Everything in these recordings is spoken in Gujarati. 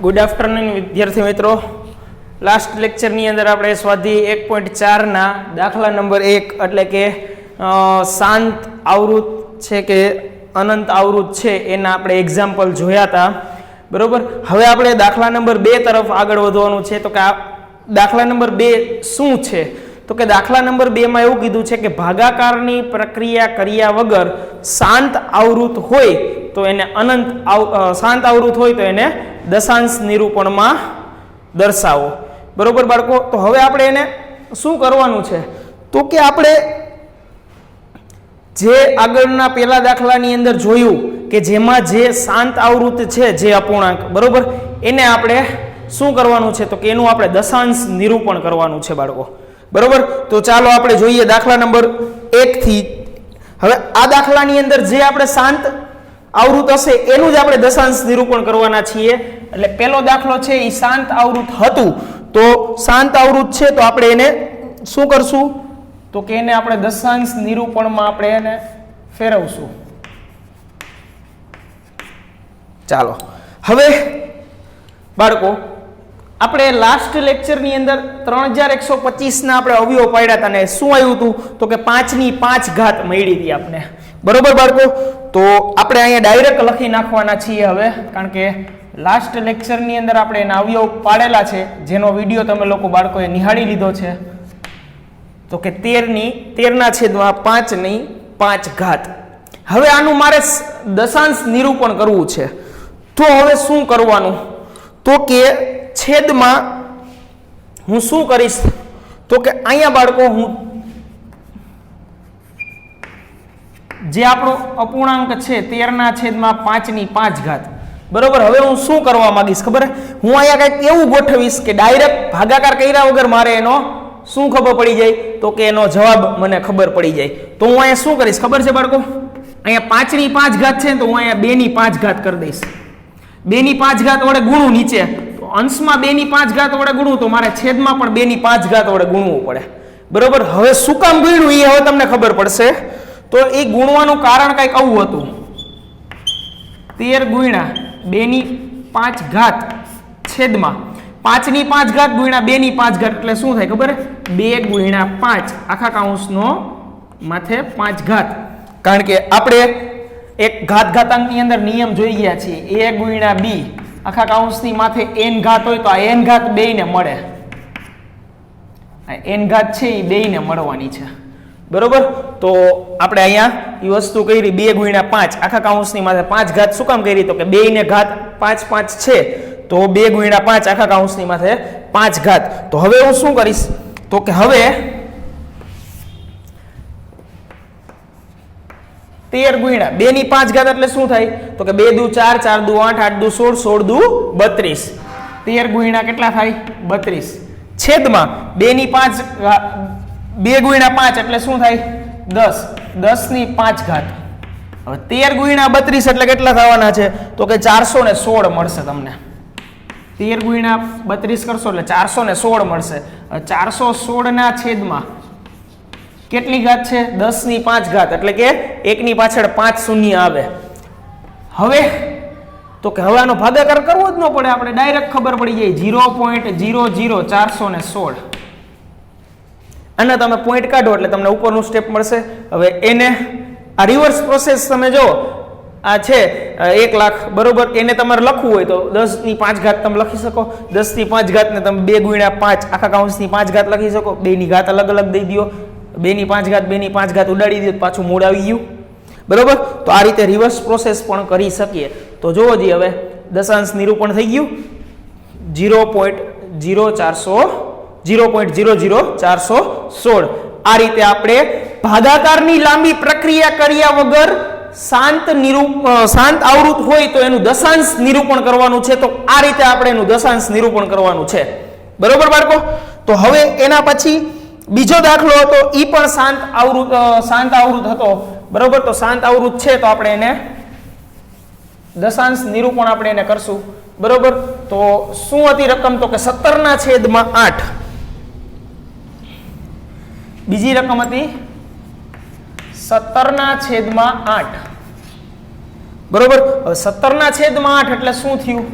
गुड आफ्टरनून विद्यार्थी मित्रों। लास्ट लेक्चरनी अंदर આપણે સ્વાધ્યાય 1.4 ના દાખલા નંબર 1 એટલે કે શાંત આવૃત છે કે અનંત આવૃત છે એના આપણે એક્ઝામ્પલ જોયા હતા, બરોબર। હવે આપણે દાખલા નંબર 2 તરફ આગળ વધવાનું છે। તો કે આ દાખલા નંબર 2 શું છે? તો કે દાખલા નંબર 2 માં એવું કીધું છે કે ભાગાકારની પ્રક્રિયા કર્યા વગર શાંત આવૃત હોય તો એને અનંત શાંત આવૃત હોય તો એને દશાંશ નિરૂપણમાં દર્શાવો, બરોબર બાળકો। તો હવે આપણે એને શું કરવાનું છે? તો કે આપણે જે આગળના પહેલા દાખલાની અંદર જોયું કે જેમાં જે શાંત આવૃત છે જે અપૂર્ણાંક, બરોબર, એને આપણે શું કરવાનું છે? તો કે એનું આપણે દશાંશ નિરૂપણ કરવાનું છે બાળકો, બરોબર। તો ચાલો આપણે જોઈએ દાખલા નંબર 1 થી। હવે આ દાખલાની અંદર જે આપણે શાંત આવૃત હશે એનું જ આપણે દશાંશ નિરૂપણ કરવાના છીએ। એટલે પહેલો દાખલો છે એ શાંત આવૃત હતું, તો શાંત આવૃત છે તો આપણે એને શું કરશું? તો કે એને આપણે દશાંશ નિરૂપણમાં આપણે એને ફેરવશું। ચાલો હવે બાળકો આપણે લાસ્ટ લેક્ચરની અંદર 3125 ના આપણે અવયવ પાડ્યા હતા ને શું આવ્યું હતું? તો કે 5 ની 5 ઘાત મળી હતી આપણે, બરોબર બાળકો। તો આપણે અહીંયા ડાયરેક્ટ લખી નાખવાના છીએ હવે, કારણ કે લાસ્ટ લેક્ચરની અંદર આપણે એના અવયવ પાડેલા છે જેનો વિડીયો તમે લોકો બાળકોએ નિહાળી લીધો છે। તો કે 13 ના છેદમાં 5 ની 5 ઘાત। હવે આનું મારે દશાંશ નિરૂપણ કરવું છે, તો હવે શું કરવાનું? તો કે છેદમાં હું શું કરીશ? તો કે અહીંયા બાળકો હું જે આપણો અપૂર્ણાંક છે 13 ના છેદમાં 5 ની 5 ઘાત, બરોબર। હવે હું શું કરવા માંગીશ ખબર? હું અહીંયા કંઈક એવું ગોઠવીશ કે ડાયરેક્ટ ભાગાકાર કર્યા વગર મારે એનો શું ખબર પડી જાય? તો કે એનો જવાબ મને ખબર પડી જાય। તો હું અહીંયા શું કરીશ ખબર છે બાળકો? અહીંયા 5 ની 5 ઘાત છે તો હું અહીંયા 2 ની 5 ઘાત કરી દઈશ। 2 ની 5 ઘાત વડે ગુણું નીચે, તો અંશમાં 2 ની 5 ઘાત વડે ગુણું તો મારે છેદમાં પણ 2 ની 5 ઘાત વડે ગુણવું પડે, બરોબર। હવે શું કામ ગુણ્યું એ હવે તમને ખબર પડશે। તો એ ગુણવાનું કારણ કંઈક આવું હતું, 13 ગુણ્યા 2 ની 5 ઘાત છેદમાં 5 ની 5 ઘાત ગુણ્યા 2 ની 5 ઘાત એટલે શું થાય ખબર? 2 ગુણ્યા 5 આખા કૌંસનો માથે 5 ઘાત। કારણ કે આપણે એક ઘાત ઘાતાંકની અંદર નિયમ જોઈ ગયા છીએ, a ગુણ્યા b આખા કૌંસની માથે n ઘાત હોય તો આ n ઘાત બેયને મળે, આ n ઘાત છે એ બેયને મળવાની છે, બરોબર। તો આપણે અહીંયા એ વસ્તુ કરી 2 ગુણ્યા 5 આખા કૌંસની માથે 5 ઘાત શું કામ કરી? તો કે બેયને ઘાત 5 5 છે તો 2 ગુણ્યા 5 આખા કૌંસની માથે 5 ઘાત। તો હવે હું શું કરીશ? તો કે હવે 13 ગુણ્યા 2 ની 5 ઘાત એટલે શું થાય? તો કે 2 દુ 4 4 દુ 8 8 દુ 16 16 દુ 32, 13 ગુણ્યા કેટલા થાય? 32 છેદમાં 2 ની 5 2 ગુણ્યા 5 એટલે શું થાય? 10 10 ની 5 ઘાત। હવે 13 ગુણ્યા 32 એટલે કેટલા થવાના છે? તો કે 416 મળશે તમને। 13 ગુણ્યા 32 કરશો એટલે 416 મળશે। 416 ના છેદમાં કેટલી ઘાત છે? 10 ની 5 ઘાત, એટલે કે 1 ની પાછળ 5 શૂન્ય આવે। હવે તો કે હવે આનો ભાગાકાર કરવો જ ન પડે, આપણે ડાયરેક્ટ ખબર પડી જાય 0.00416। અને તમે પોઈન્ટ કાઢો એટલે તમને ઉપરનું સ્ટેપ મળશે। હવે એને આ રિવર્સ પ્રોસેસ તમે જો આ છે 1 લાખ, બરોબર, એને તમારે લખવું હોય તો 10 ની 5 ઘાત તમે લખી શકો। 10 ની 5 ઘાત ને તમે 2 ગુણ્યા 5 આખા કૌંસની 5 ઘાત લખી શકો। 2 ની ઘાત અલગ અલગ દઈ દો, 2 ની 5 ઘાત 2 ની 5 ઘાત ઉડાડી દો, પાછું મૂળ આવી ગયું, બરોબર। તો આ રીતે રિવર્સ પ્રોસેસ પણ કરી શકીએ। તો જોવો જી હવે દશાંશ નિરૂપણ થઈ ગયું 0.00416। આ રીતે આપણે ભાગાકારની લાંબી પ્રક્રિયા કર્યા વગર શાંત આવૃત હોય તો એનું દશાંશ નિરૂપણ કરવાનું છે। તો આ રીતે આપણે એનું દશાંશ નિરૂપણ કરવાનું છે, બરોબર બાળકો। તો હવે એના પછી બીજો દાખલો હતો, ઈ પણ શાંત આવૃત હતો, બરોબર। તો શાંત આવૃત છે તો આપણે એને દશાંશ નિરૂપણ આપણે એને કરશું, બરોબર। તો શું હતી રકમ? તો કે 17 ના છેદમાં 8। બીજી રકમ હતી 17 ના છેદમાં 8, બરોબર। 17 ના છેદમાં 8 એટલે શું થયું?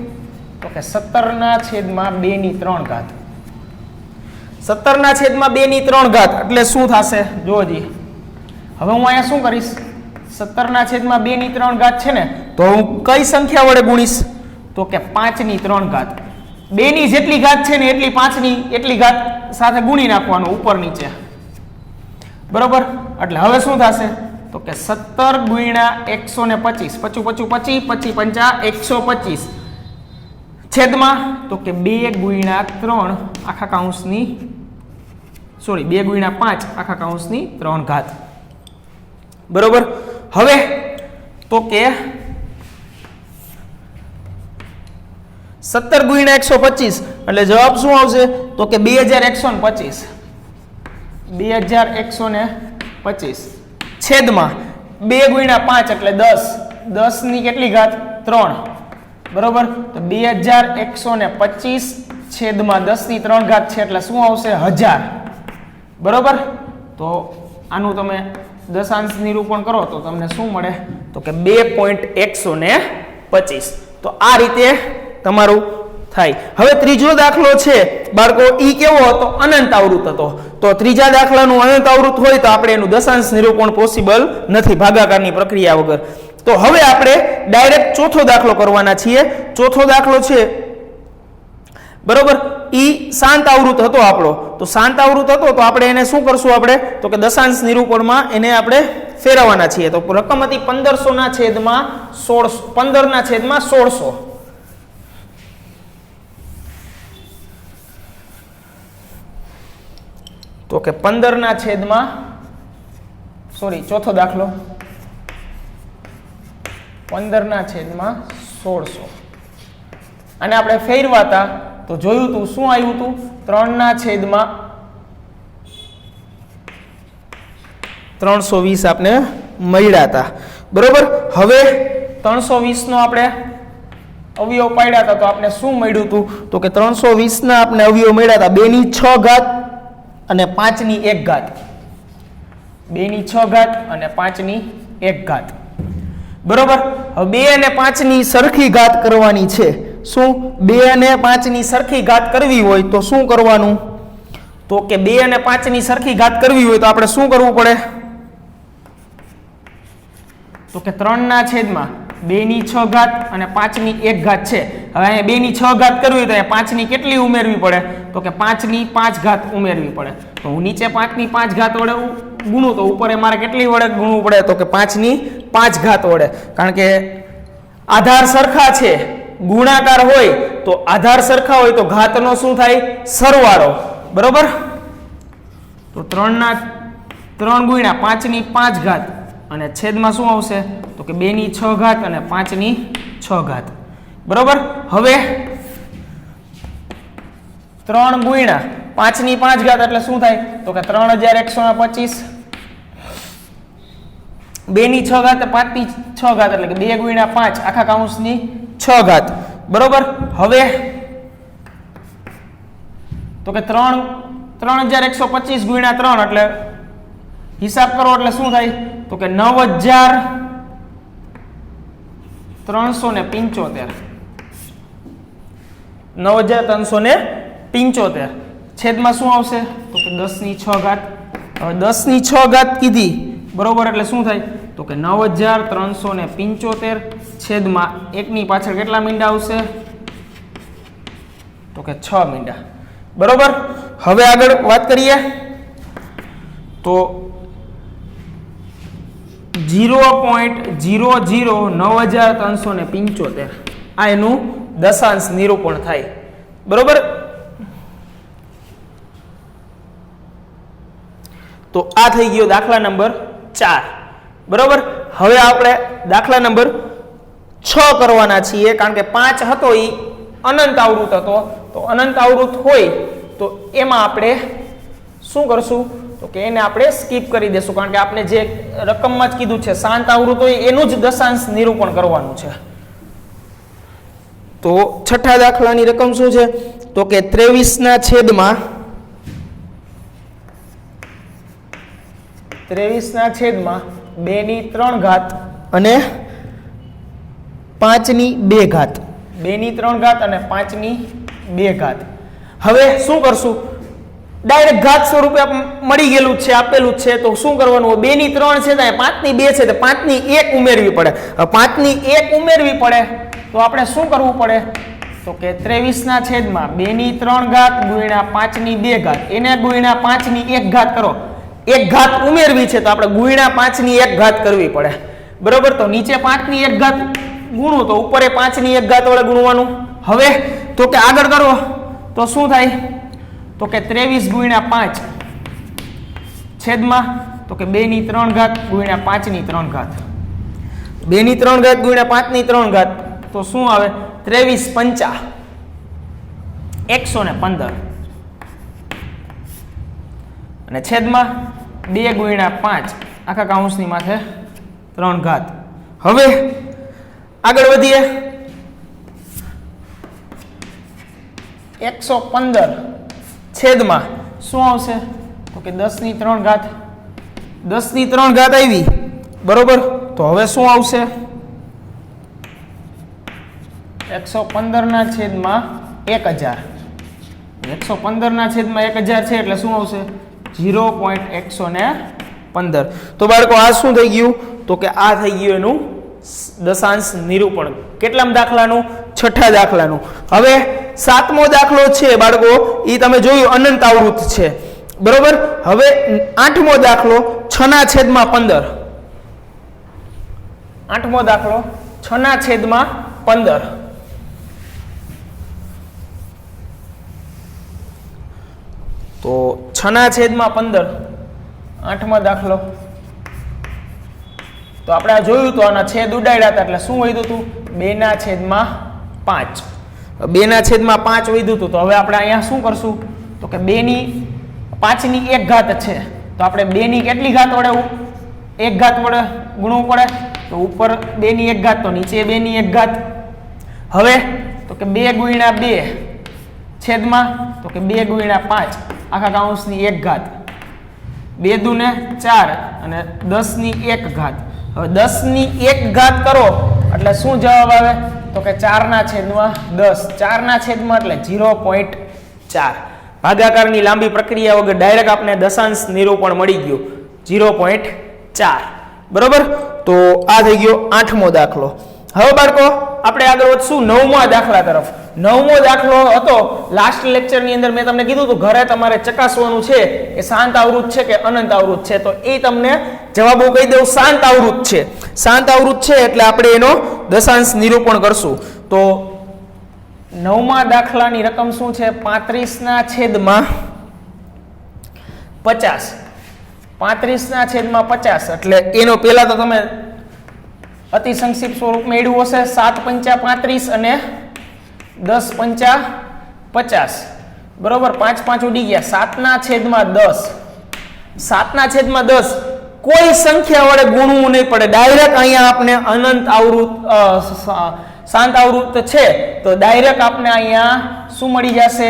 તો કે 17/2/3 17/2/3 એટલે શું થશે જોજી. હવે હું અહીંયા શું કરીશ, 17/2/3 છે ને, તો હું કઈ સંખ્યા વડે ગુણીશ, તો કે 5/3. 2 ની જેટલી ઘાત છે ને એટલી 5 ની એટલી ઘાત સાથે ગુણી નાખવાનું ઉપર નીચે, બરોબર. એટલે હવે શું થશે, તો કે 17 × 125, 25 25 25 125 છેદમાં તો કે 2 × 3 આખા કૌંસની 2 × 5 આખા કૌંસની 3 ઘાત, બરોબર. હવે તો કે 17 × 125 એટલે જવાબ શું આવશે, તો કે 2125 2125 છેદમાં 2 × 5 એટલે 10 10 ની કેટલી ઘાત 3, બરોબર. તો 2125 છેદમાં 10 ની 3 ઘાત છે એટલે શું આવશે 1000, બરોબર. તો આનું તમે દશાંશ નિરૂપણ કરો તો તમને શું મળે, તો કે 2.125. તો આ રીતે તમારું થાય. હવે ત્રીજો દાખલો છે બાળકો, ઈ કેવો હતો, અનંત આવૃત હતો. તો ત્રીજા દાખલાનું અનંત આવૃત હોય તો આપણે એનું દશાંશ નિરૂપણ પોસિબલ નથી ભાગાકારની પ્રક્રિયા વગર. તો હવે આપણે ડાયરેક્ટ ચોથો દાખલો કરવાના છીએ. ચોથો દાખલો છે, બરોબર, ઈ શાંત આવૃત હતો આપણો. તો શાંત આવૃત હતો તો આપણે એને શું કરશું, આપણે તો કે દશાંશ નિરૂપણમાં એને આપણે ફેરવવાના છીએ. તો રકમ હતી 15/16. તો કે 15/, ચોથો દાખલો 15/1600. અને આપણે ફેરવા હતા તો જોયું તું શું આવ્યું હતું, 3/320 આપણે મળ્યા હતા, બરોબર. હવે 320 નો આપણે અવયવ પાડ્યા હતા તો આપણે શું મળ્યું હતું, તો કે 320 ના આપણે અવયવ મળ્યા હતા 2 ની 6 ઘાત અને 5 ની 1 ઘાત. 2 ની 6 ઘાત અને 5 ની 1 ઘાત, બરોબર. હવે 2 અને 5 ની સરખી ઘાત કરવાની છે. શું 2 અને 5 ની સરખી ઘાત કરવી હોય તો શું કરવાનું, તો કે 2 અને 5 ની સરખી ઘાત કરવી હોય તો આપણે શું કરવું પડે, તો કે 3/2 ની 6 ઘાત અને 5 ની 1 ઘાત છે. હવે અહીંયા 2 ની 6 ઘાત કરવી હોય તો અહીંયા 5 ની કેટલી ઉમેરવી પડે, તો કે 5 ની 5 ઘાત ઉમેરવી પડે. તો હું નીચે 5 ની 5 ઘાત વડે ગુણું તો ઉપર મારે કેટલી વડે ગુણવું પડે, તો કે 5 ની 5 ઘાત વડે. કારણ કે આધાર સરખા છે, ગુણાકાર હોય તો આધાર સરખા હોય તો ઘાતનો શું થાય, સરવાળો, બરોબર. તો 3 × 5 ની 5 ઘાત અને છેદમાં શું આવશે, તો કે 2 ની 6 ઘાત અને 5 ની 6 ઘાત, બરોબર. હવે 3 × 5 ની 5 ઘાત એટલે શું થાય, તો કે 3125. 2 ની 6 ઘાત 5 ની 6 ઘાત એટલે કે 2 × 5 આખા કૌંસની 6 ઘાત, બરોબર. હવે તો કે 3125 × 3 એટલે હિસાબ કરો એટલે શું થાય, તો કે 9375. 9375 છેદમાં શું આવશે, તો કે 10 ની 6 ઘાત. હવે 10 ની 6 ઘાત કીધી, બરોબર, એટલે શું થાય, તો કે 9375 છેદમાં 1 ની પાછળ કેટલા મીંડા આવશે, તો કે 6 મીંડા, બરોબર. હવે આગળ વાત કરીએ તો 0.009375 આ એનું દશાંશ નિરૂપણ થાય, બરોબર. તો આ થઈ ગયો દાખલા નંબર 4, બરોબર. હવે આપણે દાખલા નંબર 6 કરવાના છીએ. કારણ કે 5 હતો એ અનંત આવૃત હતો, તો અનંત આવૃત હોય તો એમાં આપણે શું કરશું, તો કે એને આપણે સ્કીપ કરી દેશું. કારણ કે આપણે જે રકમમાં જ કીધું છે શાંત આવૃત હોય એનું જ દશાંશ નિરૂપણ કરવાનું છે. તો છઠ્ઠા દાખલાની રકમ શું છે, તો કે 23/2 ની 3 ઘાત અને 5 ની 2 ઘાત, 2 ની 3 ઘાત અને 5 ની 2 ઘાત. હવે શું કરશું? ડાયરેક્ટ ઘાત સ્વરૂપે મળી ગયેલું છે, આપેલું છે, તો શું કરવાનું? 2 ની 3 છે તો 5 ની 2 છે તો 5 ની 1 ઉમેરવી પડે. હવે 5 ની 1 ઉમેરવી પડે તો આપણે શું કરવું પડે? તો કે 23 ના છેદમાં 2 ની 3 ઘાત ગુણ્યા 5 ની 2 ઘાત, એને ગુણ્યા 5 ની 1 ઘાત કરો. 1 ઘાત ઉમેરવી છે તો આપણે ગુણ્યા 5 ની 1 ઘાત કરવી પડે. બરોબર, તો નીચે 5 ની 1 ઘાત ગુણું તો ઉપર 5 ની 1 ઘાત વડે ગુણવાનું. હવે તો કે આગળ કરો તો શું થાય? તો કે 23 ગુણ્યા 5 છેદમાં તો કે 2 ની 3 ઘાત ગુણ્યા 5 ની 3 ઘાત. 2 ની 3 ઘાત ગુણ્યા 5 ની 3 ઘાત તો શું આવે? 23 પંચા 115 અને છેદમાં 2 ગુણ્યા 5 આખા કાઉન્સની માથે 3 ઘાત. હવે આગળ વધીએ. 115 છેદમાં શું આવશે? તો કે 10 ની 3 ઘાત. 10 ની 3 ઘાત આવી. બરોબર, તો હવે શું આવશે? 115 ના છેદમાં 1000. 115 ના છેદમાં 1000 છે એટલે શું આવશે? 0.115. તો બાળકો આ શું થઈ ગયું? તો કે આ થઈ ગયું એનું દશાંશ નિરૂપણ. કેટલામ દાખલાનું? છઠ્ઠા દાખલાનું. હવે સાતમો દાખલો છે બાળકો, એ તમે જોયું અનંત આવૃત છે. બરોબર, હવે આઠમો દાખલો 6 ના છેદમાં 15. આઠમો દાખલો 6 ના છેદમાં 15. તો 6 ના છેદમાં 15 આઠમો દાખલો. તો આપણે આ જોયું તો આના છેદ ઉડાડ્યા હતા એટલે શું વધ્યું હતું? 2 ના છેદમાં 5. 2 ના છેદમાં 5 વધ્યું હતું. તો હવે આપણે અહીંયા શું કરશું? તો કે 2 ની 5 ની 1 ઘાત છે તો આપણે 2 ની કેટલી ઘાત વડે? 1 ઘાત વડે ગુણવું પડે. તો ઉપર 2 ની 1 ઘાત તો નીચે 2 ની 1 ઘાત. હવે તો કે 2 ગુણ્યા 2 છેદમાં તો કે 2 ગુણ્યા 5 આખા કાઉન્સની 1 ઘાત. 2 દુને 4 અને 10 ની 1 ઘાત. હવે 10 ની 1 ઘાત કરો એટલે શું જવાબ આવે? તો કે 4 ના છેદમાં 10. 4 ના છેદમાં એટલે 0.4. ભાગાકારની લાંબી પ્રક્રિયા વગર ડાયરેક્ટ આપણે દશાંશ નિરૂપણ મળી ગયું 0.4. બરોબર, તો આ થઈ ગયો આઠમો દાખલો. હવે બાળકો આપણે આગળ વધશું નવમા દાખલા તરફ. નવમો દાખલો હતો લાસ્ટ લેક્ચરની અંદર મેં તમને કીધું હતું ઘરે તમારે ચકાસવાનું છે કે શાંત આવૃત છે કે અનંત આવૃત છે. તો એ તમને જવાબો કહી દઉં, શાંત આવૃત છે. શાંત આવૃત છે એટલે આપણે એનો દશાંશ નિરૂપણ કરશું. તો નવમા દાખલાની રકમ શું છે? 35 ના છેદમાં 50. 35 ના છેદમાં 50 એટલે એનો પહેલા તો તમે અતિ સંક્ષિપ્ત સ્વરૂપ મેળવ્યું હશે. 7 પંચા 35 અને 10 પંચા 50. બરોબર, 5 5 ઉડી ગયા. 7 ના છેદમાં 10. 7 ના છેદમાં 10 કોઈ સંખ્યા વડે ગુણવું નહીં પડે. ડાયરેક્ટ અહીંયા આપણે અનંત આવૃત શાંત આવૃત છે તો ડાયરેક્ટ આપણે અહીંયા શું મળી જશે?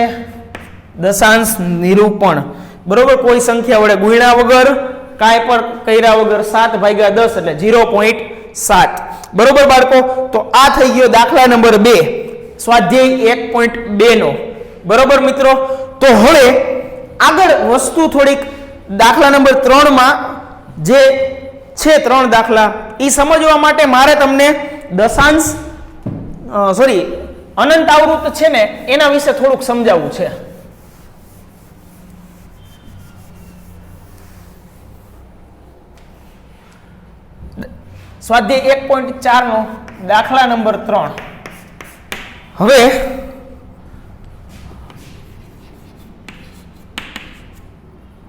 દશાંશ નિરૂપણ. બરોબર, કોઈ સંખ્યા વડે ગુણ્યા વગર કાંઈ પણ કર્યા વગર 7 ભાગ્યા 10 એટલે 0.7. બરોબર બાળકો, તો આ થઈ ગયો દાખલા નંબર 2 સ્વાધ્યાય 1.2 નો. બરોબર મિત્રો, તો હવે આગળ વસ્તુ થોડીક દાખલા નંબર 3 માં જે છે 3 દાખલા એ સમજવા માટે મારે તમને દશાંશ અનંત આવૃત છે ને એના વિશે થોડુંક સમજાવવું છે. સ્વાધ્યાય 1.4 નો દાખલા નંબર 3. હવે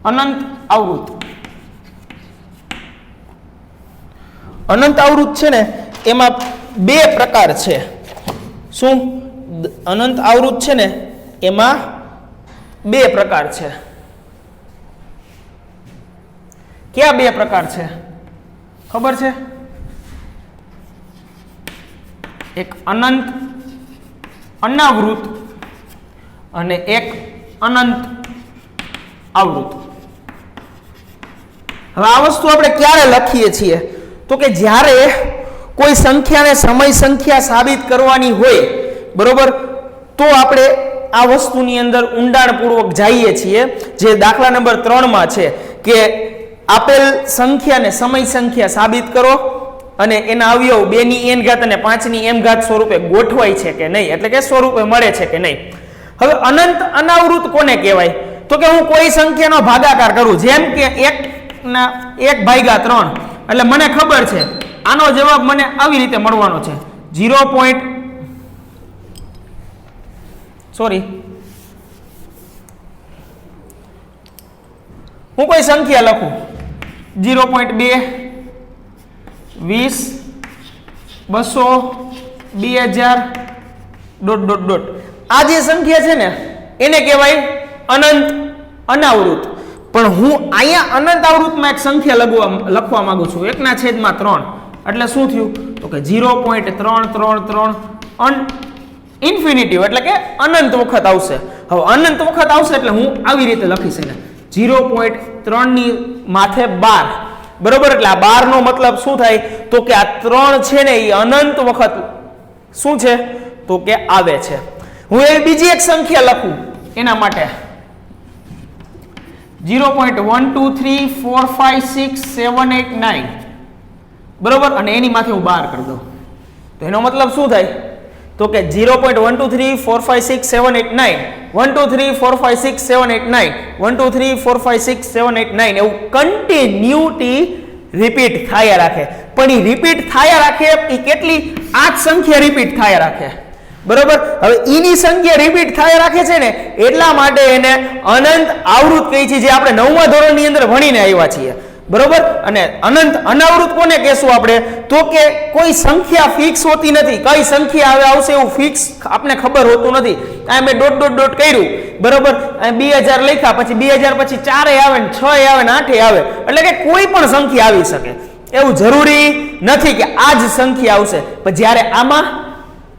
અનંત આવૃત. અનંત આવૃત છે ને એમાં 2 પ્રકાર છે. શું? અનંત આવૃત છે ને એમાં 2 પ્રકાર છે. કયા 2 પ્રકાર છે ખબર છે? એક અનંત અનાવૃત અને એક અનંત આવૃત. હવે આ વસ્તુ આપણે ક્યારે લખીએ છીએ? તો કે જ્યારે કોઈ સંખ્યાને સમય સંખ્યા સાબિત કરવાની હોય. બરોબર, તો આપણે આ વસ્તુની અંદર ઊંડાણપૂર્વક જઈએ છીએ, જે દાખલા નંબર 3 માં છે કે આપેલ સંખ્યાને સમય સંખ્યા સાબિત કરો અને એના અવયવ 2 ની n ઘાત અને 5 ની m ઘાત સ્વરૂપે ગોઠવાય છે કે નહીં, એટલે કે સ્વરૂપે મળે છે કે નહીં. હવે અનંત અનાવૃત કોને કહેવાય? તો કે હું કોઈ સંખ્યાનો ભાગાકાર કરું, જેમ કે 1/3, એટલે મને ખબર છે આનો જવાબ મને આવી રીતે મળવાનો છે 0. સોરી, હું કોઈ સંખ્યા લખું 0.2, 20, 200, 2000 ... આ જે સંખ્યા છે ને એને કહેવાય અનંત અનાવૃત. પણ હું અહીંયા અનંત આવૃતમાં એક સંખ્યા લખવા માંગુ છું 1/3, એટલે શું થયું? તો કે 0.333 ઇન્ફિનિટિવ, એટલે કે અનંત વખત આવશે. હવે અનંત વખત આવશે એટલે હું આવી રીતે લખીશ એને 0.3 ની માથે 12, બરોબર. એટલે આ 12 નો મતલબ શું થાય? તો કે આ 3 છે ને એ અનંત વખત શું છે? તો કે આવે છે. હું એ બીજી એક સંખ્યા લખું એના માટે 0.123456789, બરોબર, અને એની માથે હું 12 કરી દઉં તો એનો મતલબ શું થાય? તો કે 0.123456789, 123456789, 123456789 એવું કન્ટિન્યુટી રિપીટ થયા રાખે. પણ એ રિપીટ થયા રાખે એ કેટલી? 8 સંખ્યા રિપીટ થયા રાખે, બરોબર. હવે ઈની સંખ્યા રિપીટ થયા રાખે છે ને એટલા માટે એને અનંત આવૃત કહી છે, જે આપણે 9મા ધોરણની અંદર ભણીને આવ્યા છીએ, બરોબર. અને અનંત અનાવૃત કોને કહેશું આપણે? તો કે કોઈ સંખ્યા ફિક્સ હોતી નથી, કઈ સંખ્યા હવે આવશે એવું ફિક્સ આપણે ખબર હોતું નથી. આ મેં ... કર્યું, બરોબર, 2000 લખ્યા, પછી 2000 પછી 4 આવે ને 6 આવે ને 8 આવે, એટલે કે કોઈ પણ સંખ્યા આવી શકે, એવું જરૂરી નથી કે આ જ સંખ્યા આવશે. પણ જ્યારે આમાં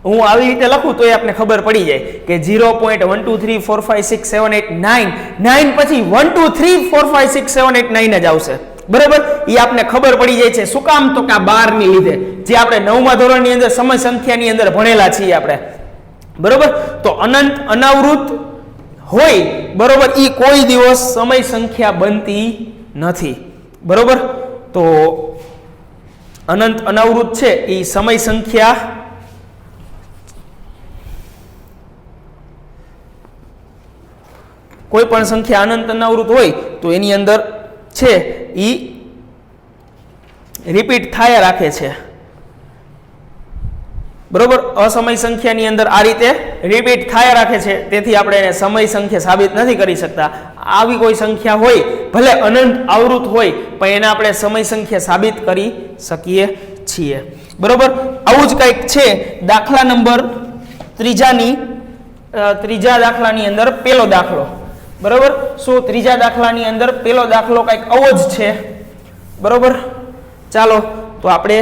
હું આવી રીતે લખું તો એ આપણે ખબર પડી જાય કે 0.123456789, 9 પછી 123456789 જ આવશે, બરોબર. એ આપણે ખબર પડી જાય છે. શું કામ? તો કે આ 12 ની લીધે, જે આપણે 9મા ધોરણની અંદર સમય સંખ્યાની અંદર ભણેલા છીએ આપણે, બરોબર. તો અનંત અનાવૃત હોય, બરોબર, એ કોઈ દિવસ સમય સંખ્યા બનતી નથી, બરોબર. તો અનંત અનાવૃત છે એ સમય સંખ્યા કોઈ પણ સંખ્યા અનંત અનાવૃત હોય તો એની અંદર છે એ રિપીટ થયા રાખે છે, બરોબર. અસમય સંખ્યાની અંદર આ રીતે રિપીટ થયા રાખે છે, તેથી આપણે એને સમય સંખ્યા સાબિત નથી કરી શકતા. આવી કોઈ સંખ્યા હોય, ભલે અનંત આવૃત હોય, પણ એને આપણે સમય સંખ્યા સાબિત કરી શકીએ છીએ, બરોબર. આવું જ કંઈક છે દાખલા નંબર 3 દાખલાની અંદર પેલો દાખલો, બરોબર. શું ત્રીજા દાખલાની અંદર પેલો દાખલો કંઈક આવો જ છે, બરોબર. ચાલો તો આપણે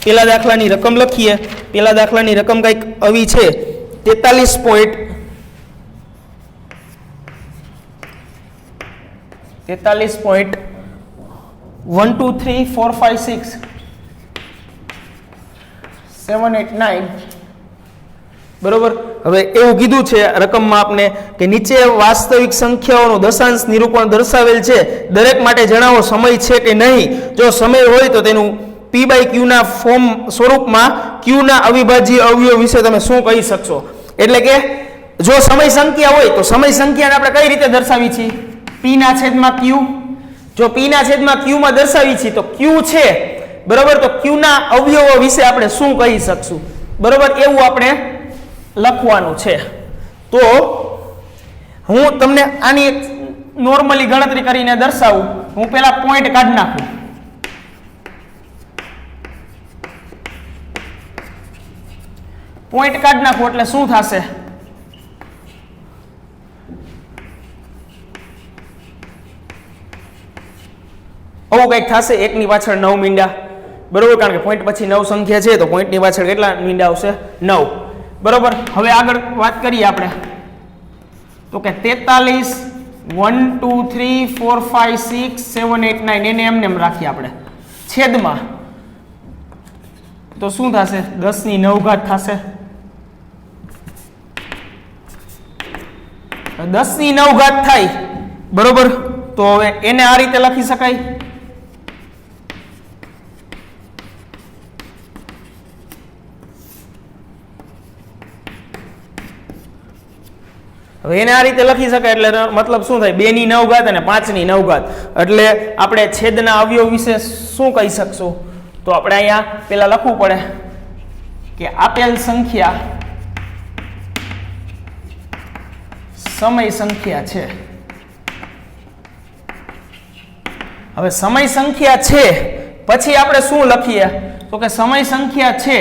પેલા દાખલાની રકમ લખીએ. પેલા દાખલાની રકમ કંઈક આવી છે 43.123456789, બરોબર. હવે એવું કીધું છે રકમમાં આપને કે નીચે વાસ્તવિક સંખ્યાઓનું દશાંશ નિરૂપણ દર્શાવેલ છે, દરેક માટે જણાવો સમય છે કે નહીં. જો સમય હોય તો તેનું p/q ના ફોર્મ સ્વરૂપમાં q ના અવિભાજ્ય અવયવ વિશે તમે શું કહી શકશો? એટલે કે જો સમય સંખ્યા હોય તો સમય સંખ્યાને આપણે કઈ રીતે દર્શાવી છીએ? p ના છેદમાં q. જો p ના છેદમાં q માં દર્શાવી છીએ તો q છે, બરોબર. તો q ના અવયવો વિશે આપણે શું કહી શકશું, બરોબર? એવું આપણે લખવાનું છે. તો હું તમને આની એક નોર્મલી ગણતરી કરીને દર્શાવું. હું પહેલા પોઈન્ટ કાઢી નાખું. પોઈન્ટ કાઢી નાખું એટલે શું થશે? આવું કંઈક થશે. 1 ની પાછળ 9 મીંડા, બરોબર. કારણ કે પોઈન્ટ પછી 9 સંખ્યા છે તો પોઈન્ટ ની પાછળ કેટલા મીંડા આવશે? 9, બરોબર. હવે આગળ વાત કરીએ આપણે તો કે 43 1 2 3 4 5 6 7 8 9 એને એમને એમ રાખીએ આપણે છેદમાં, તો શું થશે? 10 ની 9 ઘાત થશે, 10 ની 9 ઘાત થાય, બરોબર. તો હવે એને આ રીતે લખી શકાય. હવે એને આ રીતે લખી શકાય એટલે મતલબ શું થાય? 2 ની 9 ઘાત અને 5 ની 9 ઘાત. એટલે આપણે છેદના અવયવ વિશે શું કહી શકશું? તો આપણે અહીંયા પેલા લખવું પડે કે આપેલ સંખ્યા સમય સંખ્યા છે. હવે સમય સંખ્યા છે પછી આપણે શું લખીએ? તો કે સમય સંખ્યા છે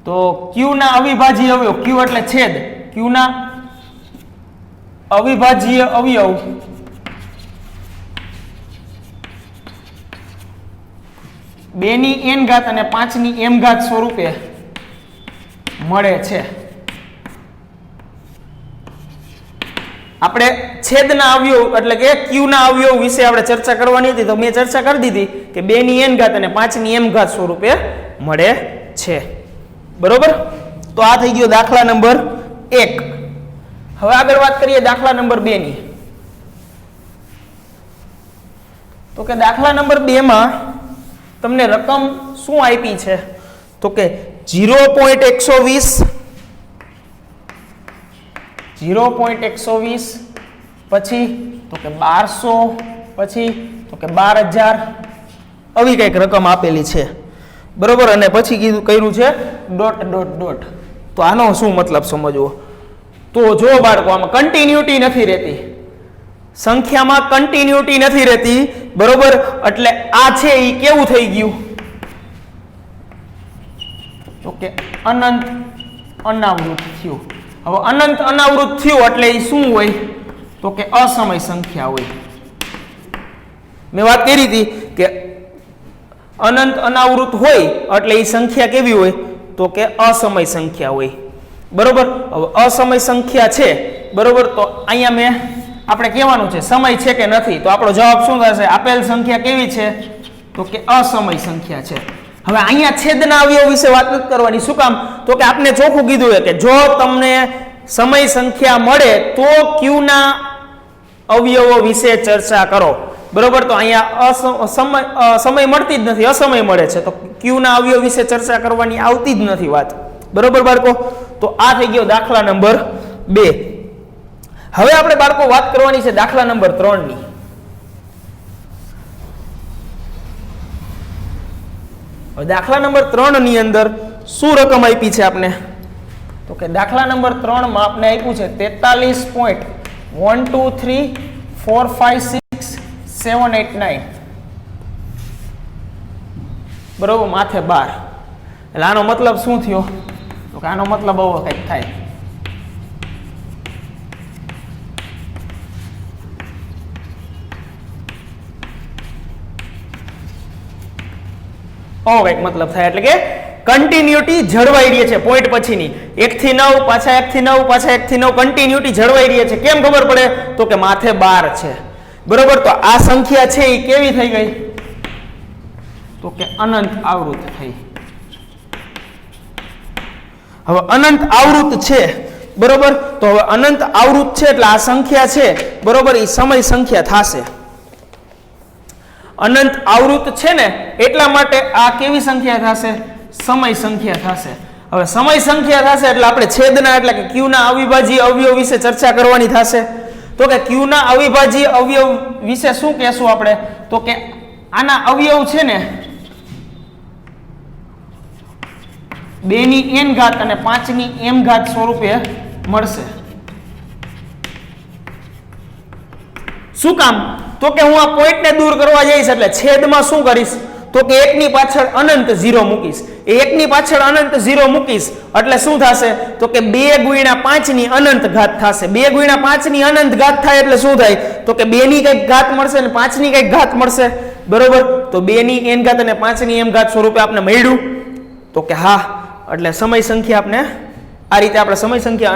તો q ના અવિભાજ્ય અવયવ, q એટલે છેદ, q ના અવિભાજ્ય અવયવ બે ની n ઘાત અને 5 ની m ઘાત સ્વરૂપે મળે છે. આપણે છેદના અવયવ એટલે કે q ના અવયવ વિશે આપણે ચર્ચા કરવાની હતી, તો મેં ચર્ચા કરી દીધી કે 2 ની n ઘાત અને 5 ની m ઘાત સ્વરૂપે મળે છે. બરોબર. તો આ થઈ ગયો દાખલા નંબર 1. હવે આગળ વાત કરીએ દાખલા નંબર 2 ની. તો કે દાખલા નંબર 2 માં તમને રકમ શું આપી છે? તો કે 0.120 પછી તો કે 1200 પછી તો કે 12000 આવી કઈક રકમ આપેલી છે. બરોબર. અને પછી કીધું કર્યું છે ડોટ ડોટ ડોટ. તો આનો શું મતલબ સમજવો? તો જો બાળકો આમાં કન્ટિન્યુટી નથી રહેતી, સંખ્યામાં કન્ટિન્યુટી નથી રહેતી. બરોબર. એટલે આ છે એ કેવું થઈ ગયું? તો કે અનંત અનાવૃત થયું. હવે અનંત અનાવૃત થયું એટલે એ શું હોય? તો કે અસમય સંખ્યા હોય. મેં વાત કરી હતી કે અનંત અનાવૃત હોય એટલે એ સંખ્યા કેવી હોય? તો કે અસમય સંખ્યા હોય. બરોબર. હવે અસમય સંખ્યા છે, બરોબર. તો અહીંયા મેં આપણે કહેવાનું છે સમય છે કે નથી. તો આપણો જવાબ શું થશે? આપેલ સંખ્યા કેવી છે? તો કે અસમય સંખ્યા છે. હવે અહીંયા છેદના અવયવ વિશે વાત નથી કરવાની. શું કામ? તો કે આપણે ચોખ્ખું કીધું છે કે જો તમને સમય સંખ્યા મળે તો q ના અવયવો વિશે ચર્ચા કરો. બરોબર. તો અહીંયા સમય મળતી જ નથી, અસમય મળે છે. તો q ના અવયવ વિશે ચર્ચા કરવાની આવતી જ નથી વાત. બરોબર બાળકો. તો આ થઈ ગયો દાખલા નંબર 2. હવે આપણે બાળકો વાત કરવાની છે દાખલા નંબર 3 ની. દાખલા નંબર 3 ની અંદર શું રકમ આપી છે આપને? તો કે દાખલા નંબર 3 માં આપને આપ્યું છે 43.123456789. બરોબર. માથે 12. એટલે આનો મતલબ શું થયો? તો કે આનો મતલબ આવો કંઈક થાય. કંઈક મતલબ થાય એટલે કે કન્ટિન્યુટી જળવાઈ રહી છે પોઈન્ટ પછીની 1 થી 9 પાછા 1 થી 9 પાછા 1 થી 9 કન્ટિન્યુટી જળવાઈ રહી છે. કેમ ખબર પડે? તો કે માથે 12 છે. બરોબર. તો આ સંખ્યા છે એ કેવી થઈ ગઈ? તો કે અનંત આવૃત થઈ. હવે અનંત આવૃત છે, બરોબર. તો હવે અનંત આવૃત છે એટલે આ સંખ્યા છે, બરોબર, એ સમય સંખ્યા થશે. અનંત આવૃત છે ને એટલા માટે આ કેવી સંખ્યા થશે? સમય સંખ્યા થશે. હવે સમય સંખ્યા થશે એટલે આપણે છેદના એટલે કે q ના અવિભાજ્ય અવયવ વિશે ચર્ચા કરવાની થશે. તો કે q ના અવિભાજ્ય અવયવ વિશે શું કહેશું આપણે? તો કે આના અવયવ છે ને 2 ની n ઘાત અને 5 ની m ઘાત સ્વરૂપે મળશે. શું કામ? તો કે હું આ પોઈન્ટને દૂર કરવા જઈશ એટલે છેદમાં શું કરીશ? તો કે 1 ની પાછળ અનંત 0 મૂકીશ. એ 1 ની પાછળ અનંત 0 મૂકીશ એટલે શું થશે? તો કે 2 ગુણ્યા 5 ની અનંત ઘાત થશે. 2 ગુણ્યા 5 ની અનંત ઘાત થાય એટલે શું થાય? તો કે 2 ની કંઈક ઘાત મળશે અને 5 ની કંઈક ઘાત મળશે. બરોબર. તો 2 ની n ઘાત અને 5 ની m ઘાત સ્વરૂપે આપણે મળ્યું. તો કે હા, એટલે સમય સંખ્યા આપણે આ રીતે આપણે સમય સંખ્યા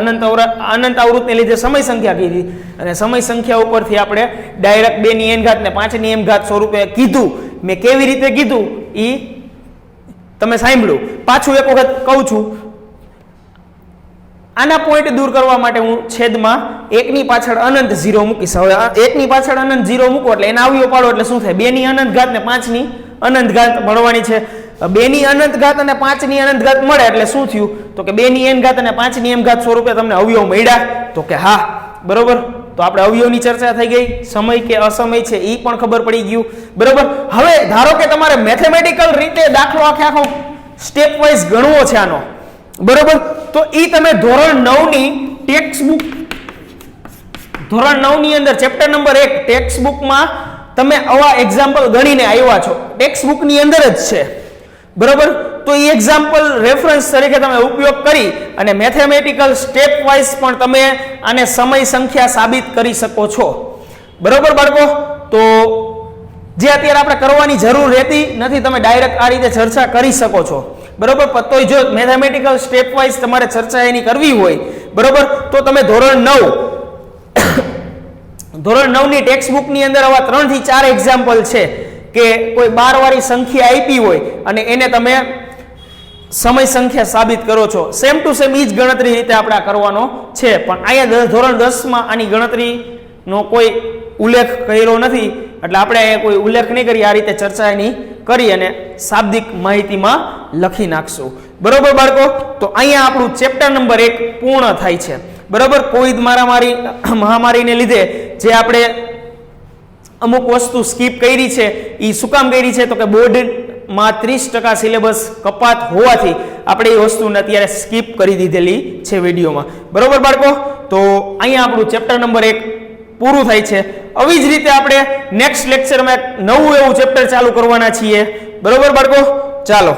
અનંત આવૃતને લીધે સમય સંખ્યા કીધી અને સમય સંખ્યા ઉપરથી આપણે ડાયરેક્ટ 2 ની n ઘાત ને 5 ની m ઘાત સ્વરૂપે કીધું. મેં કેવી રીતે કીધું એ તમે સાંભળ્યું. પાછું એક વખત કહું છું. આના પોઈન્ટ દૂર કરવા માટે હું છેદમાં 1 ની પાછળ અનંત 0 મૂકીશ. હવે 1 ની પાછળ અનંત 0 મૂકો એટલે એના અવયવ પાડો એટલે શું થાય? 2 ની અનંત ઘાત ને 5 ની અનંત ઘાત મળવાની છે. 2 ની અનંત ઘાત અને 5 ની અનંત ઘાત મળે એટલે શું થયું? તો કે 2 ની n ઘાત અને 5 ની m ઘાત સ્વરૂપે તમને અવયવ મળ્યા? તો કે હા. બરોબર, તો આપણે અવયવની ચર્ચા થઈ ગઈ. સમય કે અસમય છે એ પણ ખબર પડી ગયું. બરોબર, હવે ધારો કે તમારે મેથેમેટિકલ રીતે દાખલો આખો સ્ટેપ વાઇઝ ગણવો છે આનો. બરોબર, તો એ તમે ધોરણ 9 ની ટેક્સ્ટ બુક, ધોરણ 9 ની અંદર ચેપ્ટર નંબર 1 ટેક્સ્ટ બુકમાં તમે આવા એક્ઝામ્પલ ગણીને આવ્યા છો, ટેક્સ્ટ બુક ની અંદર જ છે. બરોબર, તો એ એક્ઝામ્પલ રેફરન્સ તરીકે તમે ઉપયોગ કરી અને મેથેમેટિકલ સ્ટેપ વાઇઝ પણ તમે આને સમય સંખ્યા સાબિત કરી શકો છો. બરોબર બાળકો, તો જે અત્યારે આપણે કરવાની જરૂર રહેતી નથી, તમે ડાયરેક્ટ આ રીતે ચર્ચા કરી શકો છો. બરોબર, તો જો મેથેમેટિકલ સ્ટેપ વાઇઝ તમારે ચર્ચા એની કરવી હોય, બરોબર, તો તમે ધોરણ 9 ની ટેક્સ્ટ બુક ની અંદર આવા 3 થી 4 એક્ઝામ્પલ છે કે કોઈ 12 વાળી સંખ્યા આપી હોય અને એને તમે સમય સંખ્યા સાબિત કરો છો. સેમ ટુ સેમ ઈ જ ગણતરી રીતે આપણે કરવાનો છે, પણ અહીંયા ધોરણ 10 માં આની ગણતરીનો કોઈ ઉલ્લેખ કર્યો નથી, એટલે આપણે અહીંયા કોઈ ઉલ્લેખ નહીં કરી, આ રીતે ચર્ચા એની કરી અને શાબ્દિક માહિતીમાં લખી નાખશું. બરોબર બાળકો, તો અહીંયા આપણું ચેપ્ટર નંબર 1 પૂર્ણ થાય છે. બરોબર, કોવિડ મહામારીને લીધે જે આપણે અમુક વસ્તુ સ્કીપ કરી છે એ શું કામ કરી છે? તો કે બોર્ડમાં 30% સિલેબસ કપાત હોવાથી આપણે એ વસ્તુને અત્યારે સ્કીપ કરી દીધેલી છે વિડીયોમાં. બરોબર બાળકો, તો અહીંયા આપણું ચેપ્ટર નંબર 1 પૂરું થાય છે. આવી જ રીતે આપણે નેક્સ્ટ લેક્ચરમાં એક નવું એવું ચેપ્ટર ચાલુ કરવાના છીએ. બરોબર બાળકો, ચાલો.